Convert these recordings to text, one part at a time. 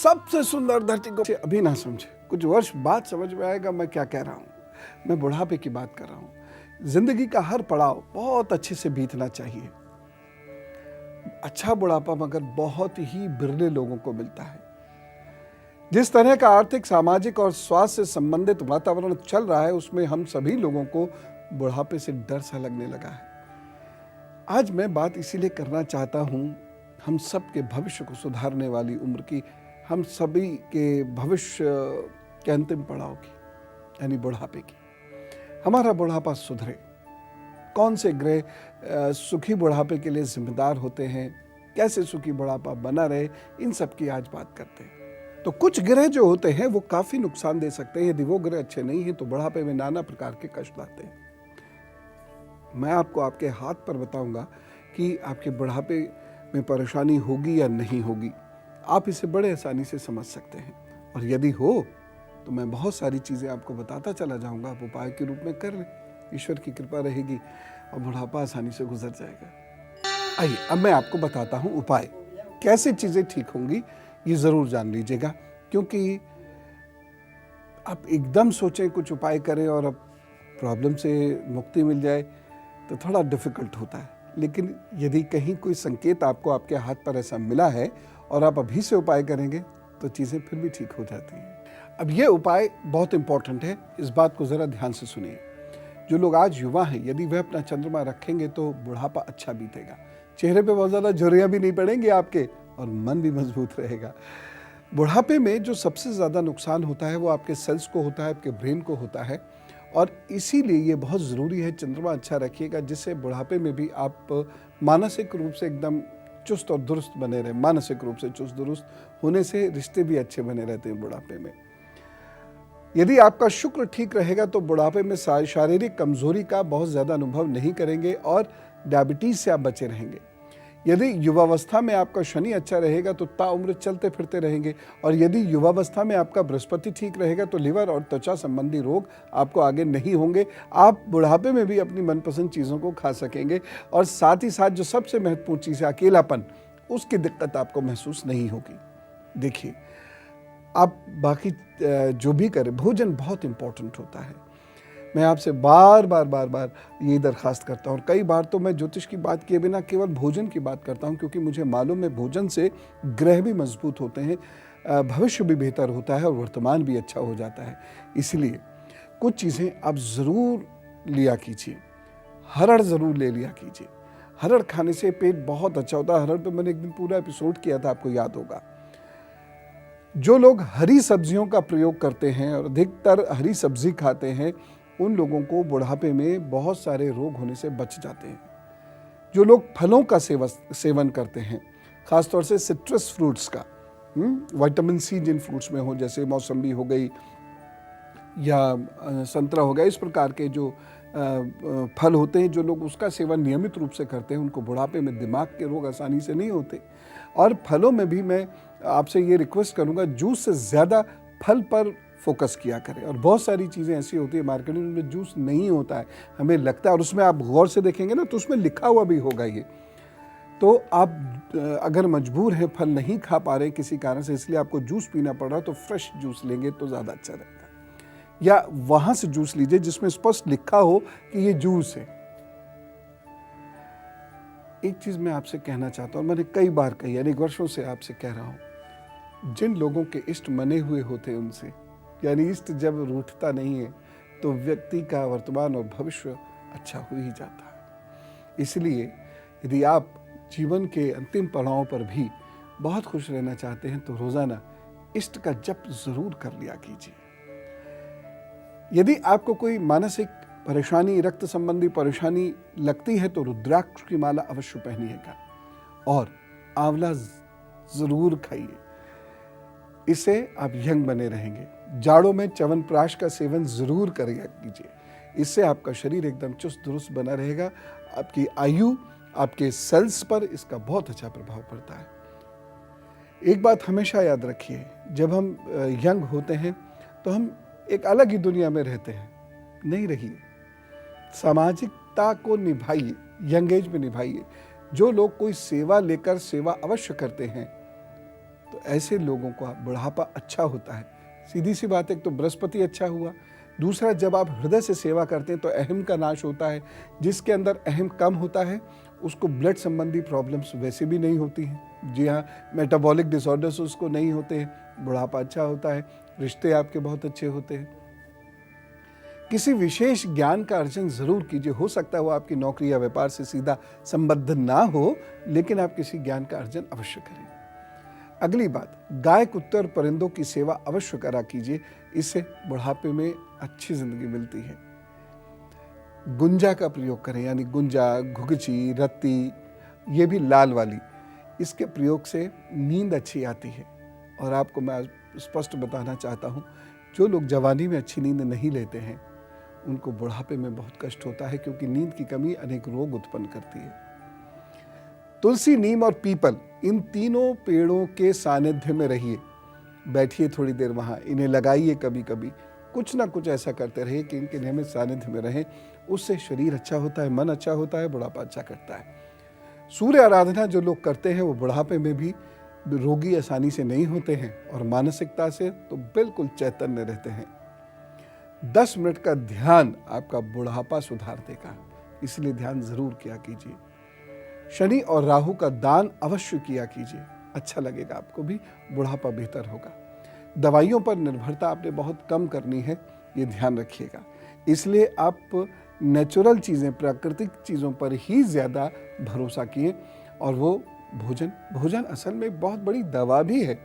सबसे सुंदर धरती को अभी ना समझे, कुछ वर्ष बाद समझ में आएगा मैं क्या कह रहा हूं। मैं बुढ़ापे की बात कर रहा हूं। जिंदगी का हर पड़ाव बहुत अच्छे से बीतना चाहिए। अच्छा बुढ़ापा मगर बहुत ही बिरले लोगों को मिलता है। जिस तरह का आर्थिक, सामाजिक और स्वास्थ्य से संबंधित वातावरण चल रहा है, उसमें हम सभी लोगों को बुढ़ापे से डर सा लगने लगा है। आज मैं बात इसीलिए करना चाहता हूं, हम सब के भविष्य को सुधारने वाली उम्र की, हम सभी के भविष्य के अंतिम पड़ाव की, यानी बुढ़ापे की। हमारा बुढ़ापा सुधरे। कौन से ग्रह सुखी बुढ़ापे के लिए जिम्मेदार होते हैं, कैसे सुखी बुढ़ापा बना रहे, इन सब की आज बात करते हैं। तो कुछ ग्रह जो होते हैं वो काफी नुकसान दे सकते हैं। यदि वो ग्रह अच्छे नहीं हैं तो बुढ़ापे में नाना प्रकार के कष्ट आते हैं। मैं आपको आपके हाथ पर बताऊंगा कि आपके बुढ़ापे में परेशानी होगी या नहीं होगी। आप इसे बड़े आसानी से समझ सकते हैं, और यदि हो तो मैं बहुत सारी चीज़ें आपको बताता चला जाऊंगा। आप उपाय के रूप में कर लें, ईश्वर की कृपा रहेगी और बुढ़ापा आसानी से गुजर जाएगा। आइए अब मैं आपको बताता हूं उपाय, कैसे चीज़ें ठीक होंगी ये ज़रूर जान लीजिएगा। क्योंकि आप एकदम सोचें कुछ उपाय करें और अब प्रॉब्लम से मुक्ति मिल जाए तो थोड़ा डिफ़िकल्ट होता है। लेकिन यदि कहीं कोई संकेत आपको आपके हाथ पर ऐसा मिला है और आप अभी से उपाय करेंगे तो चीज़ें फिर भी ठीक हो जाती हैं। अब ये उपाय बहुत इंपॉर्टेंट है, इस बात को ज़रा ध्यान से सुनिए। जो लोग आज युवा हैं, यदि वह अपना चंद्रमा रखेंगे तो बुढ़ापा अच्छा बीतेगा। चेहरे पे बहुत ज़्यादा झुर्रियाँ भी नहीं पड़ेंगी आपके, और मन भी मजबूत रहेगा। बुढ़ापे में जो सबसे ज़्यादा नुकसान होता है वो आपके सेल्स को होता है, आपके ब्रेन को होता है, और इसीलिए ये बहुत ज़रूरी है चंद्रमा अच्छा रखिएगा, जिससे बुढ़ापे में भी आप मानसिक रूप से एकदम चुस्त और दुरुस्त बने रहें। मानसिक रूप से चुस्त दुरुस्त होने से रिश्ते भी अच्छे बने रहते हैं बुढ़ापे में। यदि आपका शुक्र ठीक रहेगा तो बुढ़ापे में शारीरिक कमजोरी का बहुत ज़्यादा अनुभव नहीं करेंगे और डायबिटीज़ से आप बचे रहेंगे। यदि युवावस्था में आपका शनि अच्छा रहेगा तो ताउम्र चलते फिरते रहेंगे, और यदि युवावस्था में आपका बृहस्पति ठीक रहेगा तो लिवर और त्वचा संबंधी रोग आपको आगे नहीं होंगे। आप बुढ़ापे में भी अपनी मनपसंद चीज़ों को खा सकेंगे, और साथ ही साथ जो सबसे महत्वपूर्ण चीज़ है अकेलापन, उसकी दिक्कत आपको महसूस नहीं होगी। देखिए, आप बाकी जो भी करें, भोजन बहुत इंपॉर्टेंट होता है। मैं आपसे बार बार ये दरखास्त करता हूँ, और कई बार तो मैं ज्योतिष की बात किए बिना केवल भोजन की बात करता हूँ, क्योंकि मुझे मालूम है भोजन से ग्रह भी मजबूत होते हैं, भविष्य भी बेहतर होता है और वर्तमान भी अच्छा हो जाता है। इसलिए कुछ चीज़ें आप ज़रूर लिया कीजिए। हरड़ ज़रूर ले लिया कीजिए। हरड़ खाने से पेट बहुत अच्छा होता है। हरड़ पे मैंने एक दिन पूरा एपिसोड किया था, आपको याद होगा। जो लोग हरी सब्जियों का प्रयोग करते हैं और अधिकतर हरी सब्जी खाते हैं, उन लोगों को बुढ़ापे में बहुत सारे रोग होने से बच जाते हैं। जो लोग फलों का सेवन करते हैं, खासतौर से सिट्रस फ्रूट्स का, विटामिन सी जिन फ्रूट्स में हो, जैसे मौसम्बी हो गई या संतरा हो गया, इस प्रकार के जो फल होते हैं, जो लोग उसका सेवन नियमित रूप से करते हैं, उनको बुढ़ापे में दिमाग के रोग आसानी से नहीं होते। और फलों में भी मैं आपसे ये रिक्वेस्ट करूँगा, जूस से ज़्यादा फल पर फोकस किया करें। और बहुत सारी चीज़ें ऐसी होती है मार्केट में जूस नहीं होता है, हमें लगता है, और उसमें आप गौर से देखेंगे ना तो उसमें लिखा हुआ भी होगा ये। तो आप अगर मजबूर हैं, फल नहीं खा पा रहे किसी कारण से, इसलिए आपको जूस पीना पड़ रहा है, तो फ्रेश जूस लेंगे तो ज़्यादा अच्छा रहेगा। या वहाँ से जूस लीजिए जिसमें स्पष्ट लिखा हो कि ये जूस है। एक चीज़ मैं आपसे कहना चाहता हूँ, मैंने कई बार कही, यानी वर्षों से आपसे कह रहा हूँ, जिन लोगों के इष्ट मने हुए होते हैं उनसे, यानी इष्ट जब रूठता नहीं है तो व्यक्ति का वर्तमान और भविष्य अच्छा हो ही जाता है। इसलिए यदि आप जीवन के अंतिम पड़ाव पर भी बहुत खुश रहना चाहते हैं तो रोज़ाना इष्ट का जप ज़रूर कर लिया कीजिए। यदि आपको कोई मानसिक परेशानी, रक्त संबंधी परेशानी लगती है तो रुद्राक्ष की माला अवश्य पहनिएगा, और आंवला ज़रूर खाइए। इससे आप यंग बने रहेंगे। जाड़ों में च्यवनप्राश का सेवन ज़रूर करिए कीजिए, इससे आपका शरीर एकदम चुस्त दुरुस्त बना रहेगा। आपकी आयु, आपके सेल्स पर इसका बहुत अच्छा प्रभाव पड़ता है। एक बात हमेशा याद रखिए, जब हम यंग होते हैं तो हम एक अलग ही दुनिया में रहते हैं। नहीं रहिए, सामाजिकता को निभाइए, यंग एज में निभाइए। जो लोग कोई सेवा लेकर सेवा अवश्य करते हैं, तो ऐसे लोगों का बुढ़ापा अच्छा होता है। सीधी सी बात है, एक तो बृहस्पति अच्छा हुआ, दूसरा जब आप हृदय से सेवा करते हैं तो अहम का नाश होता है। जिसके अंदर अहम कम होता है उसको ब्लड संबंधी प्रॉब्लम्स वैसे भी नहीं होती हैं। जी हाँ, मेटाबॉलिक डिसऑर्डर्स उसको नहीं होते हैं। बुढ़ापा अच्छा होता है, रिश्ते आपके बहुत अच्छे होते हैं। किसी विशेष ज्ञान का अर्जन जरूर कीजिए। हो सकता है वो आपकी नौकरी या व्यापार से सीधा संबद्ध ना हो, लेकिन आप किसी ज्ञान का अर्जन अवश्य करें। अगली बात, गाय कुत्ते और परिंदों की सेवा अवश्य करा कीजिए। इससे बुढ़ापे में अच्छी जिंदगी मिलती है। गुंजा का प्रयोग करें, यानी गुंजा, घुघची, रत्ती, ये भी लाल वाली, इसके प्रयोग से नींद अच्छी आती है। और आपको मैं स्पष्ट बताना चाहता हूँ, जो लोग जवानी में अच्छी नींद नहीं लेते हैं उनको बुढ़ापे में बहुत कष्ट होता है, क्योंकि नींद की कमी अनेक रोग उत्पन्न करती है। तुलसी, नीम और पीपल, इन तीनों पेड़ों के सानिध्य में रहिए। बैठिए थोड़ी देर वहाँ, इन्हें लगाइए कभी कभी, कुछ ना कुछ ऐसा करते रहिए कि इनके नियमित सानिध्य में रहें। उससे शरीर अच्छा होता है, मन अच्छा होता है, बुढ़ापा अच्छा करता है। सूर्य आराधना जो लोग करते हैं वो बुढ़ापे में भी रोगी आसानी से नहीं होते हैं, और मानसिकता से तो बिल्कुल चैतन्य रहते हैं। 10 मिनट का ध्यान आपका बुढ़ापा सुधार देगा, इसलिए ध्यान जरूर किया कीजिए। शनि और राहु का दान अवश्य किया कीजिए, अच्छा लगेगा आपको भी, बुढ़ापा बेहतर होगा। दवाइयों पर निर्भरता आपने बहुत कम करनी है, ये ध्यान रखिएगा। इसलिए आप नेचुरल चीज़ें, प्राकृतिक चीज़ों पर ही ज़्यादा भरोसा किए। और वो भोजन असल में बहुत बड़ी दवा भी है।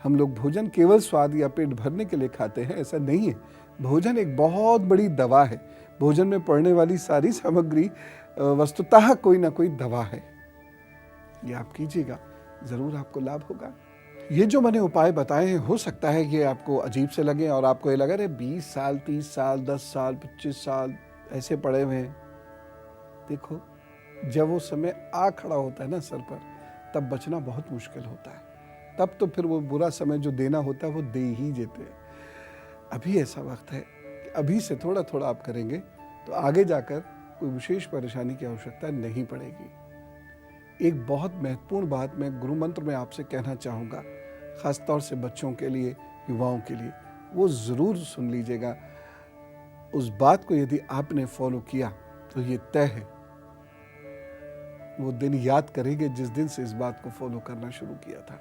हम लोग भोजन केवल स्वाद या पेट भरने के लिए खाते हैं, ऐसा नहीं है। भोजन एक बहुत बड़ी दवा है। भोजन में पड़ने वाली सारी सामग्री वस्तुतः कोई ना कोई दवा है। ये आप कीजिएगा, जरूर आपको लाभ होगा। ये जो मैंने उपाय बताए हैं, हो सकता है ये आपको अजीब से लगे और आपको ये लगे अरे 20 साल, 30 साल, 10 साल, 25 साल ऐसे पड़े हुए हैं। देखो, जब वो समय आ खड़ा होता है ना सर पर, तब बचना बहुत मुश्किल होता है। तब तो फिर वो बुरा समय जो देना होता है वो दे ही देते हैं। अभी ऐसा वक्त है कि अभी से थोड़ा थोड़ा आप करेंगे तो आगे जाकर कोई विशेष परेशानी की आवश्यकता नहीं पड़ेगी। एक बहुत महत्वपूर्ण बात मैं गुरु मंत्र में आपसे कहना चाहूँगा, ख़ासतौर से बच्चों के लिए, युवाओं के लिए, वो ज़रूर सुन लीजिएगा। उस बात को यदि आपने फॉलो किया तो ये तय है, वो दिन याद करेंगे जिस दिन से इस बात को फॉलो करना शुरू किया था।